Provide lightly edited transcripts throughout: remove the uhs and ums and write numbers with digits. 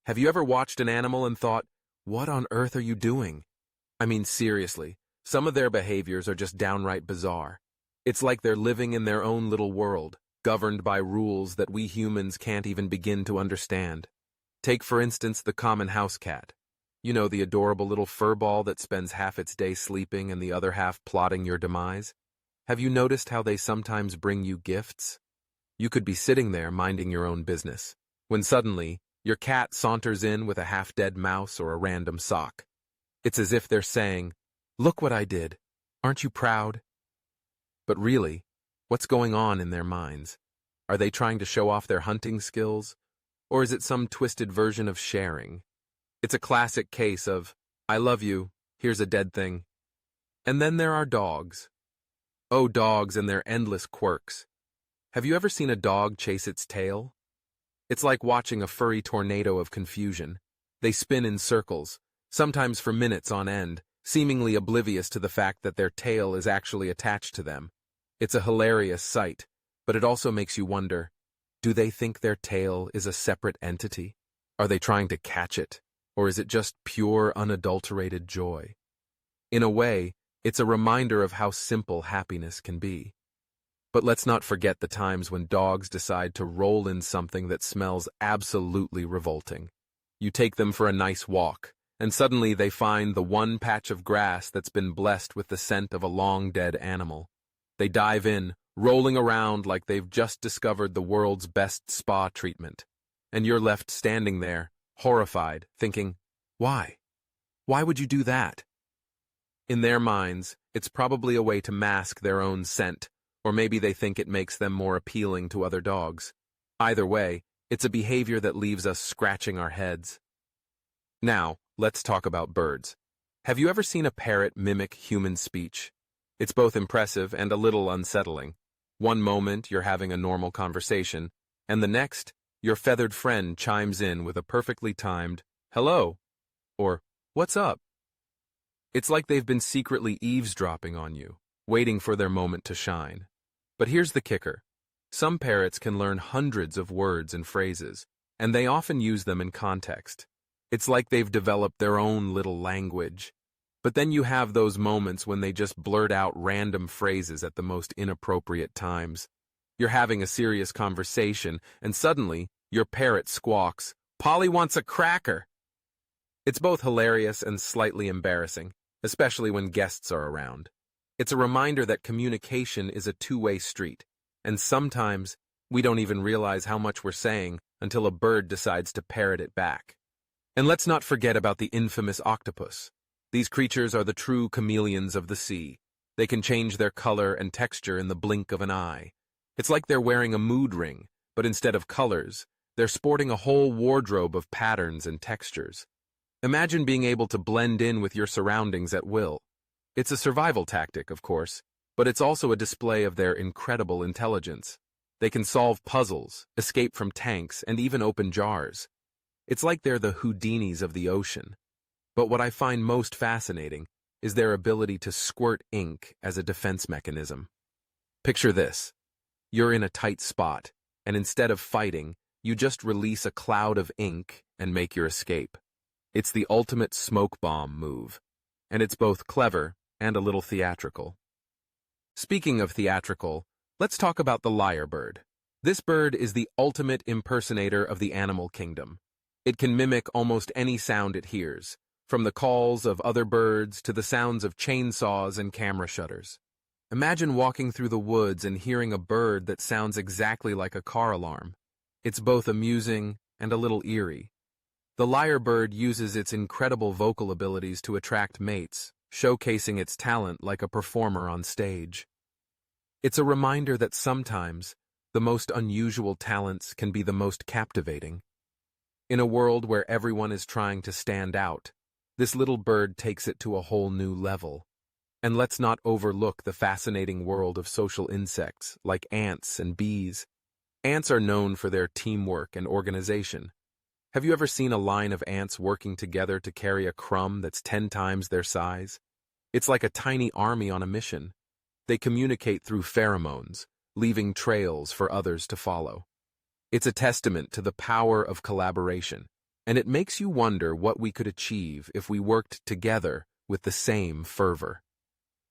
Have you ever watched an animal and thought, what on earth are you doing? I mean, seriously, some of their behaviors are just downright bizarre. It's like they're living in their own little world, governed by rules that we humans can't even begin to understand. Take, for instance, the common house cat. You know, the adorable little furball that spends half its day sleeping and the other half plotting your demise? Have you noticed how they sometimes bring you gifts? You could be sitting there minding your own business, when suddenly, your cat saunters in with a half-dead mouse or a random sock. It's as if they're saying, "Look what I did. Aren't you proud?" But really, what's going on in their minds? Are they trying to show off their hunting skills? Or is it some twisted version of sharing? It's a classic case of, I love you, here's a dead thing. And then there are dogs. Oh, dogs and their endless quirks. Have you ever seen a dog chase its tail? It's like watching a furry tornado of confusion. They spin in circles, sometimes for minutes on end, seemingly oblivious to the fact that their tail is actually attached to them. It's a hilarious sight, but it also makes you wonder, do they think their tail is a separate entity? Are they trying to catch it, or is it just pure, unadulterated joy? In a way, it's a reminder of how simple happiness can be. But let's not forget the times when dogs decide to roll in something that smells absolutely revolting. You take them for a nice walk, and suddenly they find the one patch of grass that's been blessed with the scent of a long-dead animal. They dive in, rolling around like they've just discovered the world's best spa treatment. And you're left standing there, horrified, thinking, why? Why would you do that? In their minds, it's probably a way to mask their own scent, or maybe they think it makes them more appealing to other dogs. Either way, it's a behavior that leaves us scratching our heads. Now, let's talk about birds. Have you ever seen a parrot mimic human speech? It's both impressive and a little unsettling. One moment, you're having a normal conversation, and the next, your feathered friend chimes in with a perfectly timed, "Hello," or "What's up?" It's like they've been secretly eavesdropping on you, waiting for their moment to shine. But here's the kicker. Some parrots can learn hundreds of words and phrases, and they often use them in context. It's like they've developed their own little language. But then you have those moments when they just blurt out random phrases at the most inappropriate times. You're having a serious conversation, and suddenly, your parrot squawks, "Polly wants a cracker!" It's both hilarious and slightly embarrassing, especially when guests are around. It's a reminder that communication is a two-way street, and sometimes we don't even realize how much we're saying until a bird decides to parrot it back. And let's not forget about the infamous octopus. These creatures are the true chameleons of the sea. They can change their color and texture in the blink of an eye. It's like they're wearing a mood ring, but instead of colors, they're sporting a whole wardrobe of patterns and textures. Imagine being able to blend in with your surroundings at will. It's a survival tactic, of course, but it's also a display of their incredible intelligence. They can solve puzzles, escape from tanks, and even open jars. It's like they're the Houdinis of the ocean. But what I find most fascinating is their ability to squirt ink as a defense mechanism. Picture this. You're in a tight spot, and instead of fighting, you just release a cloud of ink and make your escape. It's the ultimate smoke bomb move, and it's both clever and a little theatrical. Speaking of theatrical, let's talk about the lyrebird. This bird is the ultimate impersonator of the animal kingdom. It can mimic almost any sound it hears, from the calls of other birds to the sounds of chainsaws and camera shutters. Imagine walking through the woods and hearing a bird that sounds exactly like a car alarm. It's both amusing and a little eerie. The lyrebird uses its incredible vocal abilities to attract mates, showcasing its talent like a performer on stage. It's a reminder that sometimes the most unusual talents can be the most captivating. In a world where everyone is trying to stand out, this little bird takes it to a whole new level. And let's not overlook the fascinating world of social insects like ants and bees. Ants are known for their teamwork and organization. Have you ever seen a line of ants working together to carry a crumb that's 10 times their size? It's like a tiny army on a mission. They communicate through pheromones, leaving trails for others to follow. It's a testament to the power of collaboration. and it makes you wonder what we could achieve if we worked together with the same fervor.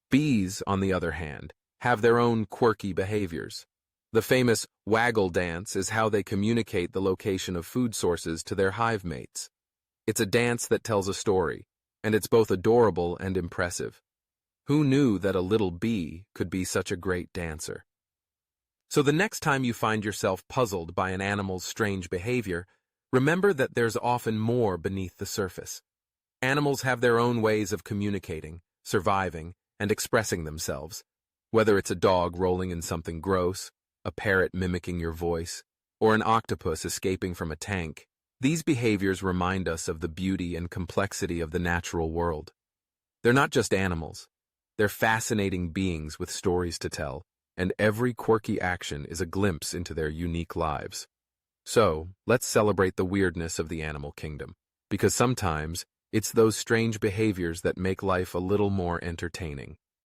Bees, on the other hand, have their own quirky behaviors. The famous waggle dance is how they communicate the location of food sources to their hive mates. It's a dance that tells a story, and it's both adorable and impressive. Who knew that a little bee could be such a great dancer? So the next time you find yourself puzzled by an animal's strange behavior, remember that there's often more beneath the surface. Animals have their own ways of communicating, surviving, and expressing themselves. Whether it's a dog rolling in something gross, a parrot mimicking your voice, or an octopus escaping from a tank, these behaviors remind us of the beauty and complexity of the natural world. They're not just animals. They're fascinating beings with stories to tell, and every quirky action is a glimpse into their unique lives. So, let's celebrate the weirdness of the animal kingdom, because sometimes it's those strange behaviors that make life a little more entertaining.